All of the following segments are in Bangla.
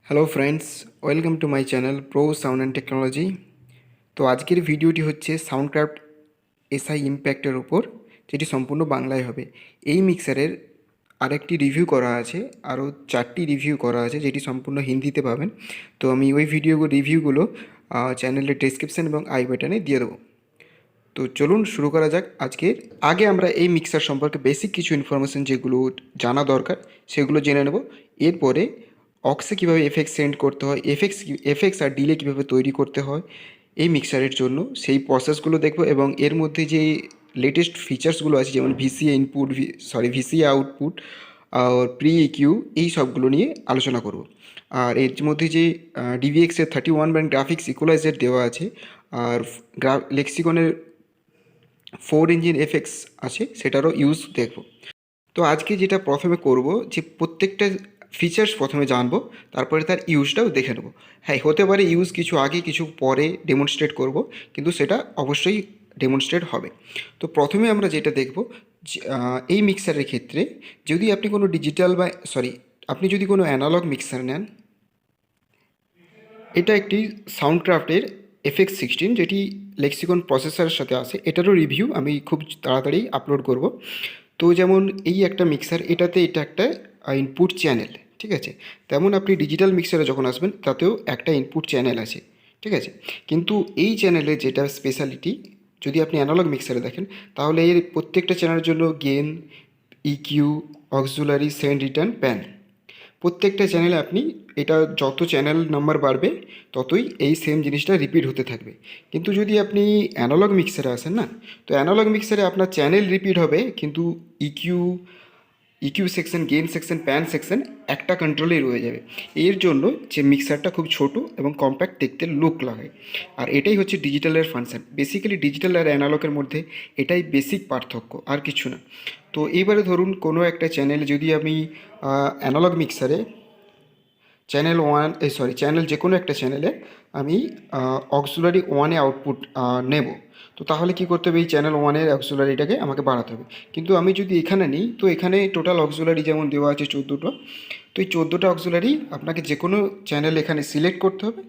Hello friends, welcome to my channel pro sound and technology. তো আজকের ভিডিওটি হচ্ছে সাউন্ডক্রাফট এসআই ইম্প্যাক্টের ওপর, যেটি সম্পূর্ণ বাংলায় হবে। এই মিক্সারের আরেকটি রিভিউ করা আছে, আরও 4টি রিভিউ করা আছে যেটি সম্পূর্ণ হিন্দিতে পাবেন। তো আমি ওই রিভিউগুলো চ্যানেলের ডেসক্রিপশান এবং আই বাটনে দিয়ে দেবো। তো চলুন শুরু করা যাক। আগে আমরা এই মিক্সার সম্পর্কে বেসিক কিছু ইনফরমেশান যেগুলো জানা দরকার সেগুলো জেনে নেব। এরপরে অক্সে কীভাবে এফেক্টস সেন্ড করতে হয়, এফেক্টস আর ডিলে কীভাবে তৈরি করতে হয় এই মিক্সারের জন্য, সেই প্রসেসগুলো দেখব। এবং এর মধ্যে যে লেটেস্ট ফিচার্সগুলো আছে, যেমন ভিসিএ আউটপুট আর প্রি ইকিউ, এই সবগুলো নিয়ে আলোচনা করব। আর এর মধ্যে যে ডিভিএক্সের 31 ব্যান্ড গ্রাফিক্স ইকুয়ালাইজার দেওয়া আছে, আর লেক্সিকনের 4 ইঞ্জিন এফেক্টস আছে, সেটারও ইউজ দেখব। তো আজকে যেটা প্রথমে করব, যে প্রত্যেকটা ফিচার্স প্রথমে জানবো, তারপরে তার ইউজটাও দেখে নেব। হ্যাঁ, হতে পারে ইউজ কিছু আগে কিছু পরে ডেমনস্ট্রেট করব, কিন্তু সেটা অবশ্যই ডেমনস্ট্রেট হবে। তো প্রথমে আমরা যেটা দেখব, এই মিক্সারের ক্ষেত্রে যদি আপনি কোনো আপনি যদি কোনো অ্যানালগ মিক্সার নেন, এটা একটি সাউন্ডক্রাফটের FX16, যেটি লেক্সিকন প্রসেসরের সাথে আসে। এটারও রিভিউ আমি খুব তাড়াতাড়ি আপলোড করব। তো যেমন এই একটা মিক্সার, এটা একটা ইনপুট চ্যানেল, ঠিক আছে। তেমন আপনি ডিজিটাল মিক্সারে যখন আসবেন, তাতেও একটা ইনপুট চ্যানেল আছে, ঠিক আছে। কিন্তু এই চ্যানেলে যেটা স্পেশালিটি, যদি আপনি অ্যানালগ মিক্সারে দেখেন, তাহলে এর প্রত্যেকটা চ্যানেলের জন্য gain, EQ, auxiliary, send, return, pan, প্রত্যেকটা চ্যানেলে আপনি এটা যত চ্যানেল নাম্বার বাড়বে ততই এই সেম জিনিসটা রিপিট হতে থাকবে। কিন্তু যদি আপনি অ্যানালগ মিক্সারে আসেন না, তো অ্যানালগ মিক্সারে আপনার চ্যানেল রিপিট হবে, কিন্তু EQ EQ section, gain section, pan section একটা কন্ট্রোলেই রয়ে যাবে। এর জন্য যে মিক্সারটা খুব ছোট এবং কম্প্যাক্ট দেখতে লুক লাগে। আর এটাই হচ্ছে ডিজিটালের ফাংশন। বেসিক্যালি ডিজিটাল আর অ্যানালগের মধ্যে এটাই বেসিক পার্থক্য, আর কিছু না। তো এইবারে ধরুন কোনো একটা চ্যানেল, যদি আমি অ্যানালগ মিক্সারে চ্যানেল যে কোনো একটা চ্যানেলে আমি অক্সিলারি ওয়ানে আউটপুট নেব, তো তাহলে কি করতে হবে, এই চ্যানেল ওয়ানের অক্সিলারিটাকে আমাকে বাড়াতে হবে। কিন্তু আমি যদি এখানে নিই, তো এখানে টোটাল অক্সিলারি যেমন দেওয়া আছে 14টা, তো এই 14টা অক্সিলারি আপনাকে যে কোনো চ্যানেল এখানে সিলেক্ট করতে হবে।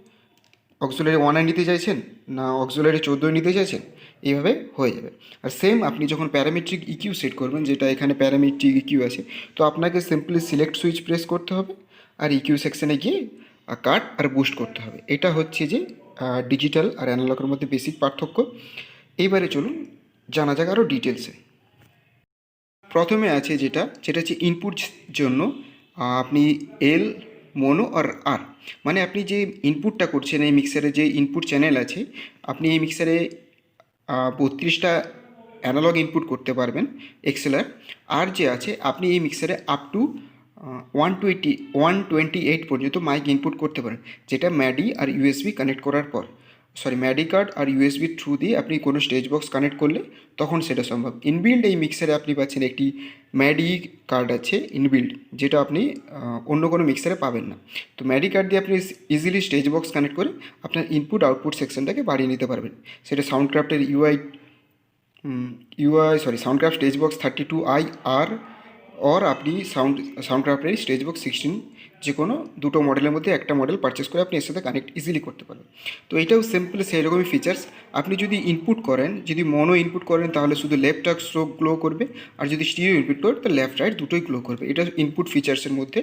অক্সিলারি ওয়ানে নিতে চাইছেন না অক্সিলারি 14 নিতে চাইছেন, এইভাবে হয়ে যাবে। আর সেম আপনি যখন প্যারামেট্রিক ইকিউ সেট করবেন, যেটা এখানে প্যারামেট্রিক ইকিউ আছে, তো আপনাকে সিম্পলি সিলেক্ট সুইচ প্রেস করতে হবে, আর ইকিউ সেকশনে গিয়ে কাট আর বুস্ট করতে হবে। এটা হচ্ছে যে ডিজিটাল আর অ্যানালগের মধ্যে বেসিক পার্থক্য। এইবারে চলুন জানা যাক আরও ডিটেলসে। প্রথমে আছে যেটা হচ্ছে ইনপুট জন্য আপনি এল, মোনো আর আর, মানে আপনি যে ইনপুটটা করছেন এই মিক্সারে, যে ইনপুট চ্যানেল আছে, আপনি এই মিক্সারে 32টা অ্যানালগ ইনপুট করতে পারবেন এক্সেলার। আর যে আছে, আপনি এই মিক্সারে আপ টু 128 পর্যন্ত মাইক ইনপুট করতে পারেন, যেটা ম্যাডি আর ইউএসবি কানেক্ট করার পর, ম্যাডি কার্ড আর ইউএসবির থ্রু দিয়ে আপনি কোনো স্টেজ বক্স কানেক্ট করলে তখন সেটা সম্ভব। ইনবিল্ড এই মিক্সারে আপনি পাচ্ছেন একটি ম্যাডি কার্ড আছে ইনবিল্ড, যেটা আপনি অন্য কোনো মিক্সারে পাবেন না। তো ম্যাডি কার্ড দিয়ে আপনি ইজিলি স্টেজ বক্স কানেক্ট করে আপনার ইনপুট আউটপুট সেকশনটাকে বাড়িয়ে নিতে পারবেন। সেটা সাউন্ডক্রাফটের সাউন্ডক্রাফট স্টেজ বক্স 32i আর, অর আপনি সাউন্ডক্রাফটের স্টেজ বক্স 16, যে কোনো দুটো মডেলের মধ্যে একটা মডেল পারচেস করে আপনি এর সাথে কানেক্ট ইজিলি করতে পারবেন। তো এটাও সিম্পল সেই রকমই ফিচার্স। আপনি যদি ইনপুট করেন, যদি মনো ইনপুট করেন, তাহলে শুধু লেফট আর স্ট্রোক গ্লো করবে, আর যদি স্টিরিও ইনপুট করেন তো লেফট রাইট দুটোই গ্লো করবে। এটা ইনপুট ফিচার্সের মধ্যে।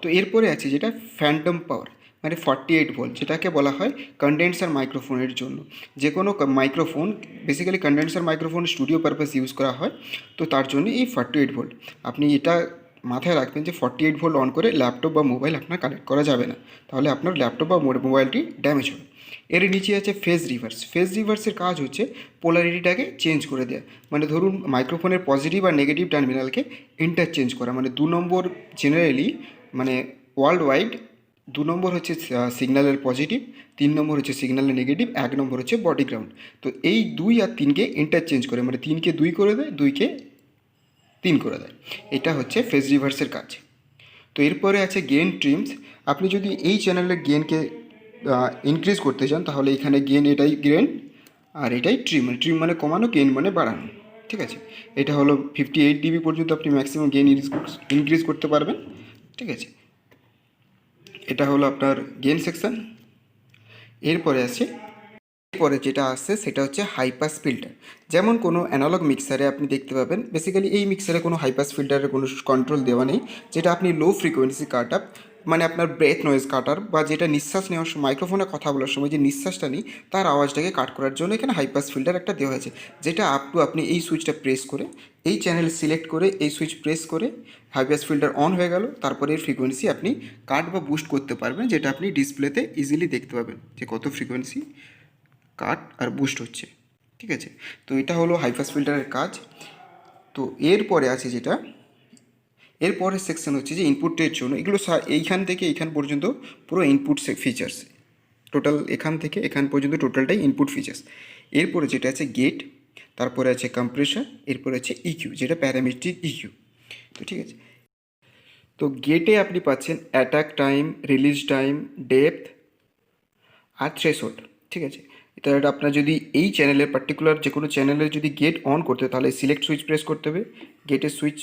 তো এরপরে আছে যেটা ফ্যান্টম পাওয়ার, মানে 48 ভোল্ট, যেটাকে বলা হয় কন্ডেন্সার মাইক্রোফোনের জন্য। যে কোনো microphone, basically condenser microphone studio purpose use করা হয়, তো তার জন্য এই 48 ভোল্ট। আপনি এটা মাথায় রাখবেন যে 48 ভোল্ট অন করে ল্যাপটপ বা মোবাইল আপনার কানেক্ট করা যাবে না, তাহলে আপনার ল্যাপটপ বা মোবাইলটি ড্যামেজ হবে। এর নিচে আছে ফেজ রিভার্স। ফেজ রিভার্সের কাজ হচ্ছে পোলারিটিটাকে চেঞ্জ করে দেওয়া, মানে ধরুন মাইক্রোফোনের পজিটিভ আর নেগেটিভ টার্মিনালকে ইন্টারচেঞ্জ করা। মানে 2 নম্বর জেনারেলি, মানে ওয়ার্ল্ড ওয়াইড 2 নম্বর হচ্ছে সিগন্যালের পজিটিভ, 3 নম্বর হচ্ছে সিগন্যালের নেগেটিভ, 1 নম্বর হচ্ছে বডি গ্রাউন্ড। তো এই 2 আর 3কে ইন্টারচেঞ্জ করে, মানে 3কে 2 করে দেয়, 2কে 3 করে দেয়। এটা হচ্ছে ফেজ রিভার্সের কাজ। তো এরপরে আছে গেন ট্রিমস। আপনি যদি এই চ্যানেলের গেনকে ইনক্রিজ করতে চান, তাহলে এখানে এটাই গেন, আর এটাই ট্রিম। ট্রিম মানে কমানো, গেন মানে বাড়ানো, ঠিক আছে। এটা হলো 58 ডিবি পর্যন্ত আপনি ম্যাক্সিমাম গেন ইনক্রিজ করতে পারবেন, ঠিক আছে। এটা হলো আপনার গেন সেকশন। এরপরে আছে, এরপরে যেটা আসছে সেটা হচ্ছে হাই পাস ফিল্টার। যেমন কোনো অ্যানালগ মিক্সারে আপনি দেখতে পাবেন, বেসিক্যালি এই মিক্সারে কোনো হাই পাস ফিল্টারের কোনো কন্ট্রোল দেওয়া নেই, যেটা আপনি লো ফ্রিকোয়েন্সি কাট আপ, মানে আপনার ব্রেথ নয়েজ কাটার বা যেটা নিঃশ্বাস নেওয়ার সময় মাইক্রোফোনে কথা বলার সময় যে নিঃশ্বাসটা নিই তার আওয়াজটাকে কাট করার জন্য এখানে হাই পাস ফিল্টার একটা দেওয়া হয়েছে, যেটা আপ টু আপনি এই সুইচটা প্রেস করে এই চ্যানেল সিলেক্ট করে এই সুইচ প্রেস করে হাই পাস ফিল্টার অন হয়ে গেল, তারপরে এর ফ্রিকোয়েন্সি আপনি কাট বা বুস্ট করতে পারবেন, যেটা আপনি ডিসপ্লেতে ইজিলি দেখতে পাবেন যে কত ফ্রিকোয়েন্সি কাট আর বুস্ট হচ্ছে। ঠিক আছে, তো এটা হলো হাই পাস ফিল্টারের কাজ। তো এরপরে আছে যেটা, এরপরের সেকশন হচ্ছে যে ইনপুটের জন্য এগুলো এইখান থেকে এইখান পর্যন্ত পুরো ইনপুট ফিচার্স, টোটাল এখান থেকে এখান পর্যন্ত টোটালটাই ইনপুট ফিচার্স। এরপরে যেটা আছে গেট, তারপরে আছে কম্প্রেসার, এরপরে আছে ইকিউ যেটা প্যারামেট্রিক ইকিউ। তো ঠিক আছে, তো গেটে আপনি পাচ্ছেন attack time, release time, depth আর থ্রেশহোল্ড। ঠিক আছে, এটা আপনার যদি এই চ্যানেলের পার্টিকুলার যে কোনো চ্যানেলের যদি গেট অন করতে হয় তাহলে সিলেক্ট সুইচ প্রেস করতে হবে, গেটের সুইচ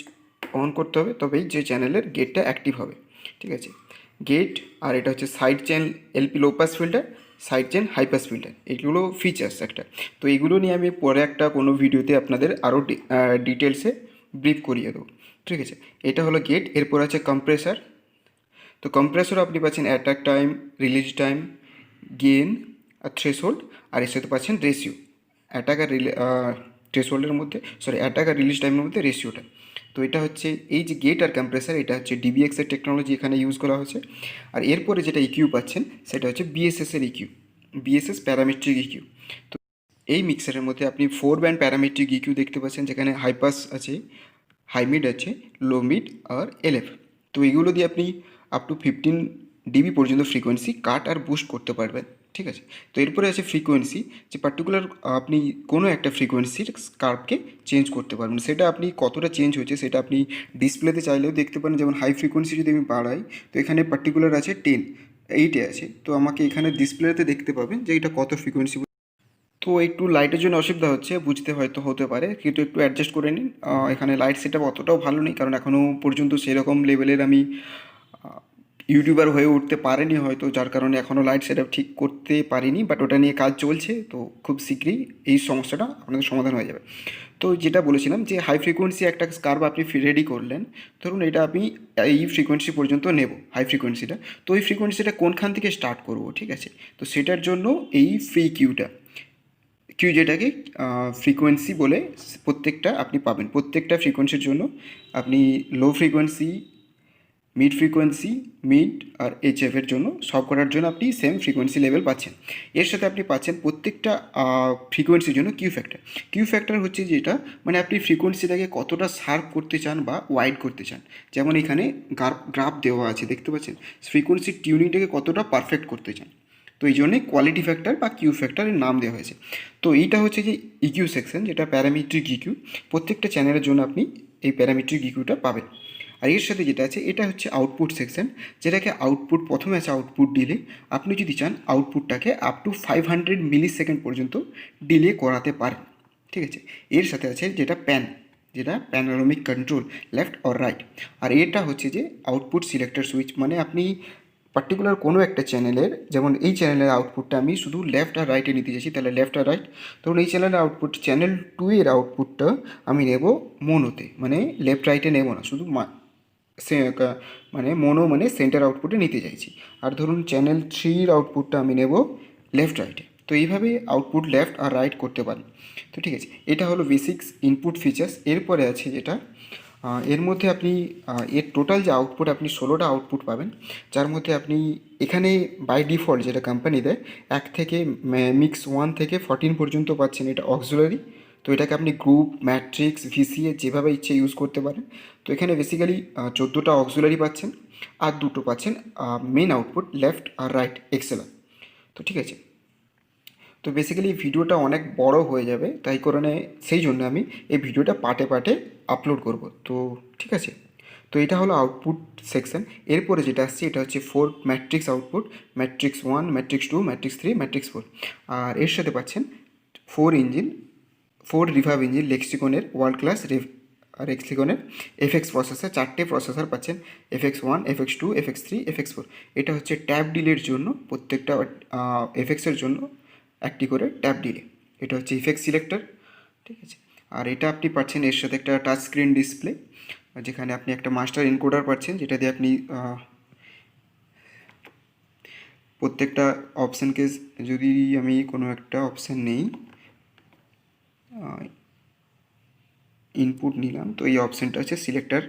অন করতে হবে, তবেই যে চ্যানেলের গেটটা অ্যাক্টিভ হবে। ঠিক আছে, গেট আর এটা হচ্ছে side chain LP low pass filter, side chain high pass filter, এগুলো ফিচার্স একটা। তো এইগুলো নিয়ে আমি পরে একটা কোনো ভিডিওতে আপনাদের আরও ডিটেলসে ব্রিফ করিয়ে দেবো। ঠিক আছে, এটা হলো গেট। এরপর আছে কম্প্রেসার। তো কম্প্রেসর আপনি পাচ্ছেন attack time, release time, gain আর থ্রেশহোল্ড, আর এর সাথে পাচ্ছেন রেশিও, অ্যাটাক আর থ্রেশহোল্ডের মধ্যে, সরি অ্যাটাক আর রিলিজ টাইমের মধ্যে রেশিওটা। তো এটা হচ্ছে এই যে গেট আর কম্প্রেসার, এটা হচ্ছে ডিবিএক্সের টেকনোলজি এখানে ইউজ করা হয়েছে। আর এরপরে যেটা ইকিউ পাচ্ছেন সেটা হচ্ছে বিএসএসের ইকিউ, বিএসএস প্যারামেট্রিক ইকিউ। তো এই মিক্সারের মধ্যে আপনি 4 ব্যান্ড প্যারামেট্রিক ইকিউ দেখতে পাচ্ছেন, যেখানে হাই পাস আছে, হাই মিড আছে, লো মিড আর এলএফ। তো এইগুলো দিয়ে আপনি আপ টু 15 ডিবি পর্যন্ত ফ্রিকোয়েন্সি কাট আর বুস্ট করতে পারবেন। ঠিক আছে, তো এরপরে আছে ফ্রিকোয়েন্সি, যে পার্টিকুলার আপনি কোনো একটা ফ্রিকোয়েন্সির স্কার্পকে চেঞ্জ করতে পারবেন, সেটা আপনি কতটা চেঞ্জ হচ্ছে সেটা আপনি ডিসপ্লেতে চাইলেও দেখতে পারেন। যেমন হাই ফ্রিকোয়েন্সি যদি আমি বাড়াই তো এখানে পার্টিকুলার আছে 10, 8-এ আছে, তো আমাকে এখানে ডিসপ্লেতে দেখতে পাবেন যে এটা কত ফ্রিকোয়েন্সি। তো একটু লাইটের জন্য অসুবিধা হচ্ছে, বুঝতে হয়তো হতে পারে, কিন্তু একটু অ্যাডজাস্ট করে নিন। এখানে লাইট সেটআপ অতটাও ভালো নেই, কারণ এখনও পর্যন্ত সেরকম লেভেলের আমি ইউটিউবার হয়ে উঠতে পারিনি হয়তো, যার কারণে এখনও লাইট সেটআপ ঠিক করতে পারিনি, বাট ওটা নিয়ে কাজ চলছে। তো খুব শীঘ্রই এই সমস্যাটা আপনাদের সমাধান হয়ে যাবে। তো যেটা বলেছিলাম যে হাই ফ্রিকোয়েন্সি একটা স্কার্ভ আপনি রেডি করলেন, ধরুন এটা আমি এই ফ্রিকোয়েন্সি পর্যন্ত নেব, হাই ফ্রিকোয়েন্সিটা, তো এই ফ্রিকোয়েন্সিটা কোনখান থেকে স্টার্ট করব, ঠিক আছে, তো সেটার জন্য এই ফ্রি কিউটা, কিউ যেটাকে ফ্রিকোয়েন্সি বলে প্রত্যেকটা আপনি পাবেন, প্রত্যেকটা ফ্রিকোয়েন্সির জন্য আপনি low frequency, mid frequency, mid আর এইচএফের জন্য সব করার জন্য আপনি সেম ফ্রিকোয়েন্সি লেভেল পাচ্ছেন। এর সাথে আপনি পাচ্ছেন প্রত্যেকটা ফ্রিকোয়েন্সির জন্য কিউ ফ্যাক্টর। কিউ ফ্যাক্টর হচ্ছে যেটা মানে আপনি ফ্রিকোয়েন্সিটাকে কতটা শার্প করতে চান বা ওয়াইড করতে চান, যেমন এখানে গ্রাফ দেওয়া আছে দেখতে পাচ্ছেন, ফ্রিকোয়েন্সির টিউনিংটাকে কতটা পারফেক্ট করতে চান। তো এই জন্যে কোয়ালিটি ফ্যাক্টর বা কিউ ফ্যাক্টরের নাম দেওয়া হয়েছে। তো এইটা হচ্ছে যে ইকিউ সেকশন, যেটা প্যারামেট্রিক ইকিউ, প্রত্যেকটা চ্যানেলের জন্য আপনি এই প্যারামেট্রিক ইকিউটা পাবেন। আর এর সাথে যেটা আছে এটা হচ্ছে আউটপুট সেকশন, যেটাকে আউটপুট, প্রথমে আছে আউটপুট ডিলে। আপনি যদি চান আউটপুটটাকে আপ টু 500 মিলি সেকেন্ড পর্যন্ত ডিলে করাতে পারেন। ঠিক আছে, এর সাথে আছে যেটা প্যান, যেটা panoramic control, left or right. আর এটা হচ্ছে যে আউটপুট সিলেক্টর সুইচ, মানে আপনি পার্টিকুলার কোনো একটা চ্যানেলের, যেমন এই চ্যানেলের আউটপুটটা আমি শুধু লেফট আর রাইটে নিতে চাইছি, তাহলে লেফট আর রাইট। ধরুন এই চ্যানেলের আউটপুট, চ্যানেল 2 এর আউটপুটটা আমি নেব মোনোতে, মানে লেফট রাইটে নেব না, শুধু মানে মোনো মানে সেন্টার আউটপুটে নিতে চাইছি। আর ধরুন চ্যানেল 3-র আউটপুটটা আমি নেব লেফট রাইটে। তো এইভাবে আউটপুট লেফট আর রাইট করতে পারি। তো ঠিক আছে, এটা হলো বেসিক্স ইনপুট ফিচার্স। এরপরে আছে যেটা এর মধ্যে আপনি এর টোটাল যে আউটপুট আপনি 16টা আউটপুট পাবেন, যার মধ্যে আপনি এখানে বাই ডিফল্ট যেটা কোম্পানি দেয় 1 থেকে মিক্স 1 থেকে 14 পর্যন্ত পাচ্ছেন, এটা অক্সিলারি। তো এটাকে আপনি গ্রুপ, ম্যাট্রিক্স, ভিসিএ যেভাবে ইচ্ছে ইউজ করতে পারেন। তো এখানে বেসিক্যালি 14টা অক্সিলারি পাচ্ছেন আর দুটো পাচ্ছেন মেন আউটপুট লেফট আর রাইট এক্সেলার। তো ঠিক আছে, তো বেসিক্যালি ভিডিওটা অনেক বড় হয়ে যাবে, তাই কারণে সেই জন্য আমি এই ভিডিওটা পার্টে পার্টে আপলোড করব। তো ঠিক আছে, তো এটা হলো আউটপুট সেকশন। এরপরে যেটা আসছে এটা হচ্ছে 4 matrix output, matrix 1, matrix 2, matrix 3, matrix 4। আর এর সাথে পাচ্ছেন 4 রিভার্ব ইঞ্জিন লেক্সিকনের ওয়ার্ল্ড ক্লাস আর এক্সিকনের এফএক্স প্রসেসর, 4টে প্রসেসর পাচ্ছেন, FX1, FX2, FX3, FX4। এটা হচ্ছে ট্যাব ডিলের জন্য, প্রত্যেকটা এফএক্সের জন্য একটি করে ট্যাব ডিলে। এটা হচ্ছে ইফেক্ট সিলেক্টর, ঠিক আছে। আর এটা আপনি পাচ্ছেন এর সাথে একটা টাচ স্ক্রিন ডিসপ্লে, যেখানে আপনি একটা মাস্টার এনকোডার পাচ্ছেন, যেটা দিয়ে আপনি প্রত্যেকটা অপশানকে, যদি আমি কোনো একটা অপশান নেই, ইনপুট নিলাম, তো এই অপশানটা হচ্ছে সিলেক্টার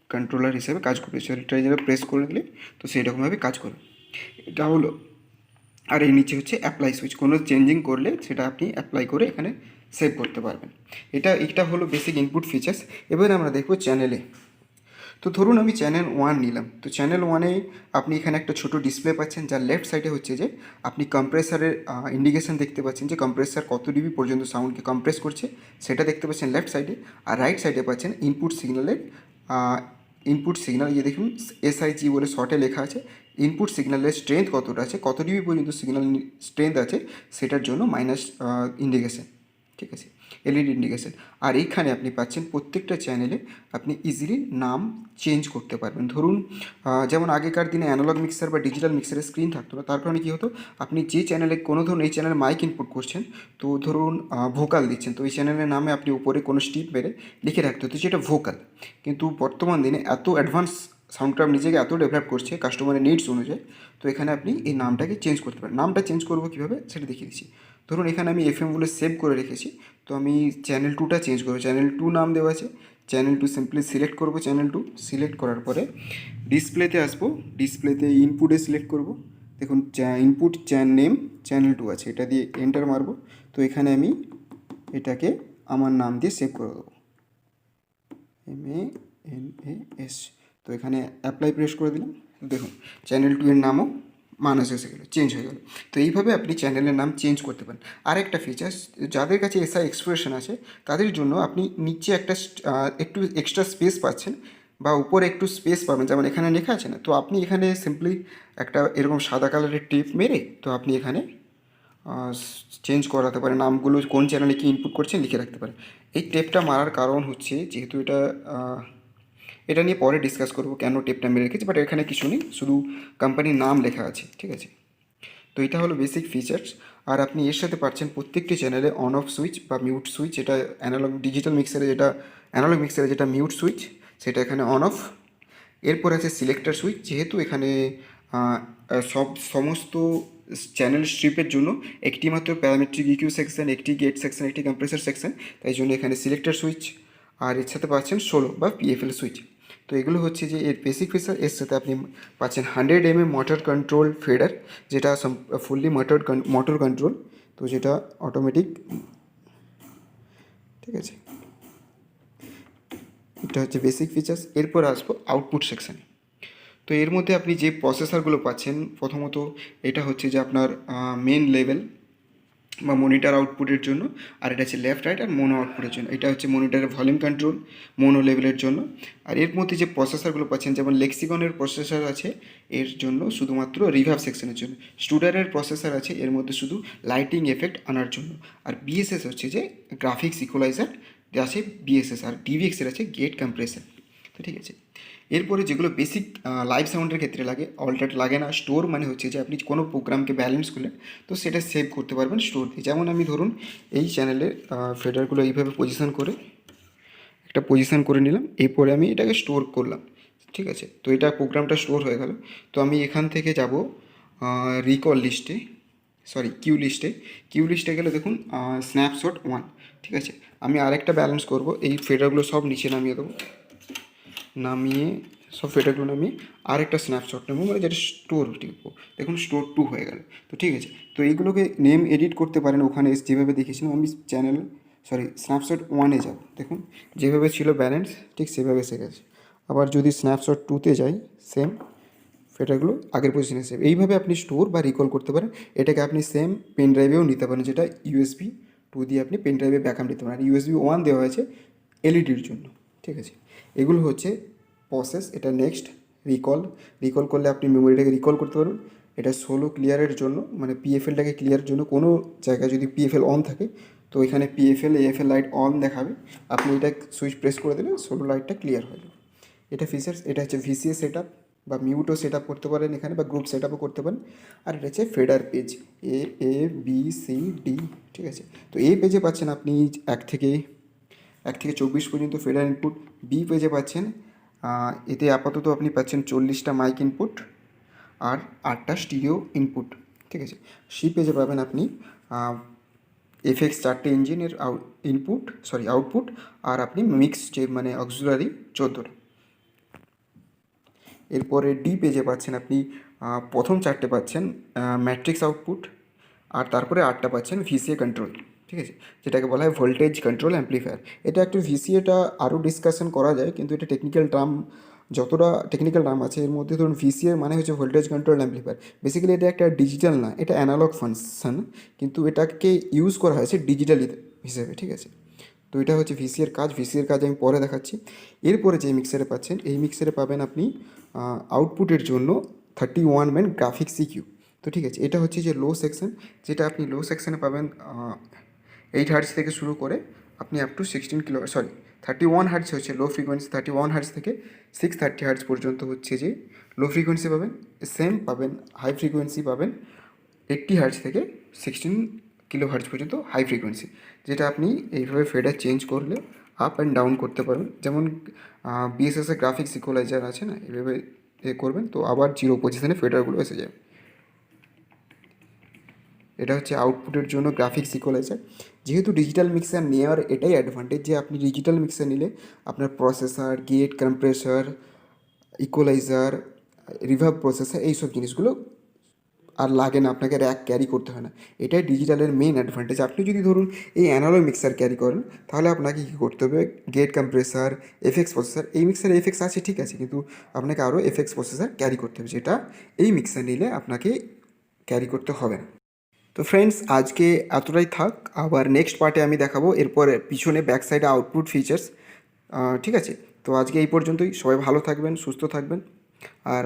কন্ট্রোলার হিসেবে কাজ করবে। সেটা যারা প্রেস করে দিলে তো সেইরকমভাবে কাজ করবে। এটা হলো। আর এই নিচে হচ্ছে অ্যাপ্লাই সুইচ, কোনো চেঞ্জিং করলে সেটা আপনি অ্যাপ্লাই করে এখানে সেভ করতে পারবেন। এটা হলো বেসিক ইনপুট ফিচার্স। এবার আমরা দেখব চ্যানেলে। তো ধরুন আমি চ্যানেল 1 নিলাম, তো চ্যানেল 1-এ আপনি এখানে একটা ছোটো ডিসপ্লে পাচ্ছেন, যার লেফট সাইডে হচ্ছে যে আপনি কম্প্রেসারের ইন্ডিকেশন দেখতে পাচ্ছেন, যে কম্প্রেসার কত ডিবি পর্যন্ত সাউন্ডকে কম্প্রেস করছে সেটা দেখতে পাচ্ছেন লেফট সাইডে। আর রাইট সাইডে পাচ্ছেন ইনপুট সিগন্যাল, যে দেখুন SIG বলে শর্টে লেখা আছে, ইনপুট সিগন্যালের স্ট্রেংথ কতটা আছে, কত ডিবি পর্যন্ত সিগন্যাল স্ট্রেংথ আছে সেটার জন্য মাইনাস ইন্ডিকেশন, ঠিক আছে, LED ইন্ডিকেশন। আর এইখানে আপনি পাচ্ছেন প্রত্যেকটা চ্যানেলে আপনি ইজিলি নাম চেঞ্জ করতে পারবেন। ধরুন যেমন আগেকার দিনে অ্যানালগ মিক্সার বা ডিজিটাল মিক্সারের স্ক্রিন থাকতো না, তার কারণে কী হতো, আপনি যে চ্যানেলে কোনো ধরুন এই চ্যানেলে মাইক ইনপুট করছেন, তো ধরুন ভোকাল দিচ্ছেন, তো এই চ্যানেলের নামে আপনি উপরে কোনো স্টিপ মেরে লিখে রাখতে হতো যেটা ভোকাল। কিন্তু বর্তমান দিনে এত অ্যাডভান্স সাউন্ডক্রাফট নিজেকে এত ডেভেলপ করছে কাস্টমারের নিডস অনুযায়ী, তো এখানে আপনি এই নামটাকে চেঞ্জ করতে পারেন। নামটা চেঞ্জ করবো কীভাবে সেটা দেখিয়ে দিচ্ছি। ধরুন এখানে আমি FM বলে সেভ করে রেখেছি, তো আমি চ্যানেল 2টা চেঞ্জ করবো, চ্যানেল 2 নাম দেওয়া আছে, চ্যানেল 2 সিম্পলি সিলেক্ট করবো, চ্যানেল 2 সিলেক্ট করার পরে ডিসপ্লেতে আসবো, ডিসপ্লেতে ইনপুটে সিলেক্ট করবো, দেখুন ইনপুট নেম চ্যানেল 2 আছে, এটা দিয়ে এন্টার মারবো। তো এখানে আমি এটাকে আমার নাম দিয়ে সেভ করে দেবো, MANAS। তো এখানে অ্যাপ্লাই প্রেস করে দিলাম, দেখুন চ্যানেল 2 এর নামও মাইনাস এসে গেলো, চেঞ্জ হয়ে গেলো। তো এইভাবে আপনি চ্যানেলের নাম চেঞ্জ করতে পারেন। আরেকটা ফিচার্স, যাদের কাছে SI এক্সপ্রেশন আছে তাদের জন্য আপনি নিচে একটা একটু এক্সট্রা স্পেস পাচ্ছেন, বা উপরে একটু স্পেস পাবেন, যেমন এখানে লেখা আছে না, তো আপনি এখানে সিম্পলি একটা এরকম সাদা কালারের টেপ মেরে তো আপনি এখানে চেঞ্জ করাতে পারেন, নামগুলো কোন চ্যানেলে কী ইনপুট করছেন লিখে রাখতে পারেন। এই টেপটা মারার কারণ হচ্ছে, যেহেতু এটা নিয়ে পরে ডিসকাস করবো কেন টেপটা মেরে রেখেছি, বাট এখানে কিছু নেই, শুধু কোম্পানির নাম লেখা আছে, ঠিক আছে। তো এটা হলো বেসিক ফিচার্স। আর আপনি এর সাথে পাচ্ছেন প্রত্যেকটি চ্যানেলে অন অফ সুইচ বা মিউট সুইচ, এটা ডিজিটাল মিক্সারে যেটা অ্যানালগ মিক্সারে যেটা মিউট সুইচ, সেটা এখানে অন অফ। এরপর আছে সিলেক্টার সুইচ, যেহেতু এখানে সমস্ত চ্যানেল স্ট্রিপের জন্য একটি মাত্র প্যারামেট্রিক EQ সেকশন, একটি গেট সেকশন, একটি কম্প্রেসর সেকশন, তাই জন্য এখানে সিলেক্টার সুইচ। আর এর সাথে পাচ্ছেন 16 বা PFL সুইচ। তো এগুলো হচ্ছে যে এর বেসিক ফিচার। এর সাথে আপনি পাচ্ছেন 100 mm মোটর কন্ট্রোল ফেডার, যেটা ফুললি মোটর কন্ট্রোল, তো যেটা অটোমেটিক, ঠিক আছে। এটা হচ্ছে বেসিক ফিচার্স। এরপর আসবো আউটপুট সেকশানে। তো এর মধ্যে আপনি যে প্রসেসরগুলো পাচ্ছেন, প্রথমত এটা হচ্ছে যে আপনার মেন লেভেল বা মনিটর আউটপুটের জন্য, আর এটা হচ্ছে লেফট রাইট আর মোনো আউটপুটের জন্য। এটা হচ্ছে মনিটরের ভলিউম কন্ট্রোল মোনো লেভেলের জন্য। আর এর মধ্যে যে প্রসেসরগুলো পাচ্ছেন, যেমন লেক্সিকনের প্রসেসর আছে এর জন্য শুধুমাত্র রিভার্ব সেকশনের জন্য, স্টুডারের প্রসেসর আছে এর মধ্যে শুধু লাইটিং এফেক্ট আনার জন্য, আর BSS হচ্ছে যে গ্রাফিক্স ইকুয়ালাইজার আছে BSS, আর DVX এর আছে গেট কম্প্রেসর। তো ঠিক আছে। এরপরে যেগুলো বেসিক লাইভ সাউন্ডের ক্ষেত্রে লাগে, অল্টার লাগে না। স্টোর মানে হচ্ছে যে আপনি কোনো প্রোগ্রামকে ব্যালেন্স করলেন তো সেটা সেভ করতে পারবেন স্টোর দিয়ে। যেমন আমি ধরুন এই চ্যানেলের ফেডারগুলো এইভাবে পজিশন করে নিলাম, এরপরে আমি এটাকে স্টোর করলাম, ঠিক আছে। তো এটা প্রোগ্রামটা স্টোর হয়ে গেল। তো আমি এখান থেকে যাব রিকল লিস্টে, কিউ লিস্টে গেলে দেখুন স্ন্যাপশট 1, ঠিক আছে। আমি আরেকটা ব্যালেন্স করব, এই ফেডারগুলো সব নিচে নামিয়ে দেবো, সব ফেডারগুলো নামিয়ে আরেকটা স্ন্যাপশট নেবো, মানে যেটা স্টোর টিপবো, দেখুন স্টোর 2 হয়ে গেল। তো ঠিক আছে। তো এইগুলোকে নেম এডিট করতে পারেন ওখানে যেভাবে দেখেছিলাম। আমি স্ন্যাপশট 1-এ যাব, দেখুন যেভাবে ছিল ব্যালেন্স ঠিক সেভাবে এসে গেছে। আবার যদি স্ন্যাপশট 2-তে যাই, সেম ফেডারগুলো আগের পজিশনে সেভ। এইভাবে আপনি স্টোর বা রিকল করতে পারেন। এটাকে আপনি সেম পেন ড্রাইভেও নিতে পারেন, যেটা USB 2 দিয়ে আপনি পেন ড্রাইভে ব্যাকআপ নিতে পারেন। আর USB 1 দেওয়া হয়েছে LEDর জন্য, ঠিক আছে। এগুলো হচ্ছে প্রসেস। এটা নেক্সট রিকল করলে আপনি মেমোরিটাকে রিকল করতে পারবেন। এটা সোলো ক্লিয়ারের জন্য, মানে পিএফএলটাকে ক্লিয়ারের জন্য কোনো জায়গায় যদি পিএফএল অন থাকে তো এখানে পিএফএল এএফএল লাইট অন দেখাবে, আপনি এটা সুইচ প্রেস করে দিলে সোলো লাইটটা ক্লিয়ার হয়ে যাবে। এটা ফিচার্স, এটা হচ্ছে ভিসিএ সেট আপ বা মিউটও সেট আপ করতে পারেন এখানে, বা গ্রুপ সেট আপও করতে পারেন। আর এটা হচ্ছে feeder page, A, B, C, D, ঠিক আছে। তো এই পেজে পাচ্ছেন আপনি 1 থেকে 24 পর্যন্ত ফেডার ইনপুট। বি পেজে পাচ্ছেন এতে আপাতত আপনি পাচ্ছেন 40টা মাইক ইনপুট আর 8টা স্টিরিও ইনপুট, ঠিক আছে। সি পেজে পাবেন আপনি এফএক্স 4টে ইঞ্জিনের আউটপুট, আর আপনি মিক্স যে মানে অক্সিলারি 14টা। এরপরে ডি পেজে পাচ্ছেন আপনি প্রথম 4টে পাচ্ছেন ম্যাট্রিক্স আউটপুট, আর তারপরে 8টা পাচ্ছেন ভিসিএ কন্ট্রোল, ঠিক আছে, যেটাকে বলা হয় ভোল্টেজ কন্ট্রোল অ্যাম্প্লিফায়ার। এটা একটু ভিসিএটা আরও ডিসকাশন করা যায়, কিন্তু এটা টেকনিক্যাল টার্ম, যতটা টেকনিক্যাল টার্ম আছে এর মধ্যে ধরুন ভিসিএ মানে হচ্ছে ভোল্টেজ কন্ট্রোল অ্যাম্প্লিফায়ার। বেসিক্যালি এটা একটা ডিজিটাল না, এটা অ্যানালগ ফাংশন, কিন্তু এটাকে ইউজ করা হয়েছে ডিজিটাল হিসেবে, ঠিক আছে। তো এটা হচ্ছে ভিসিএর কাজ। ভিসিএর কাজ আমি পরে দেখাচ্ছি। এরপরে যে মিক্সারে পাচ্ছেন, এই মিক্সারে পাবেন আপনি আউটপুটের জন্য 31 ব্যান্ড গ্রাফিক্স সিকিউ। তো ঠিক আছে, এটা হচ্ছে যে লো সেকশন, যেটা আপনি লো সেকশনে পাবেন 8 হার্টজ থেকে শুরু করে আপনি আপ টু 31 হার্টজ হচ্ছে লো ফ্রিকোয়েন্সি, 31 হার্টজ থেকে 630 হার্টজ পর্যন্ত হচ্ছে যে লো ফ্রিকোয়েন্সি পাবেন। সেম পাবেন হাই ফ্রিকোয়েন্সি পাবেন 80 হার্টজ থেকে 16 কিলো হার্টজ পর্যন্ত হাই ফ্রিকোয়েন্সি, যেটা আপনি এইভাবে ফেডার চেঞ্জ করলে আপ অ্যান্ড ডাউন করতে পারবেন। যেমন বিএসএস এর গ্রাফিক্স ইকুয়ালাইজার আছে না, এভাবে করবেন তো আবার 0 পজিশনে ফেডারগুলো এসে যাবে। এটা হচ্ছে আউটপুটের জন্য গ্রাফিক্স ইকুয়ালাইজার। যেহেতু ডিজিটাল মিক্সার নেওয়ার এটাই অ্যাডভান্টেজ যে আপনি ডিজিটাল মিক্সার নিলে আপনার processor, gate, compressor, equaliser, reverb processor, এইসব জিনিসগুলো আর লাগে না, আপনাকে র্যাক ক্যারি করতে হয় না। এটাই ডিজিটালের মেন অ্যাডভান্টেজ। আপনি যদি ধরুন এই অ্যানালগ মিক্সার ক্যারি করেন তাহলে আপনাকে কী করতে হবে, গেট, কম্প্রেসার, এফএক্স প্রসেসর, এই মিক্সারে এফএক্স আছে ঠিক আছে, কিন্তু আপনাকে আরও এফএক্স প্রসেসর ক্যারি করতে হবে, যেটা এই মিক্সার নিলে আপনাকে ক্যারি করতে হবে না। তো ফ্রেন্ডস, আজকে এতটাই থাক, আবার নেক্সট পার্টে আমি দেখাবো এরপরে পিছনে ব্যাক সাইডে আউটপুট ফিচার্স, ঠিক আছে। তো আজকে এই পর্যন্তই, সবাই ভালো থাকবেন, সুস্থ থাকবেন। আর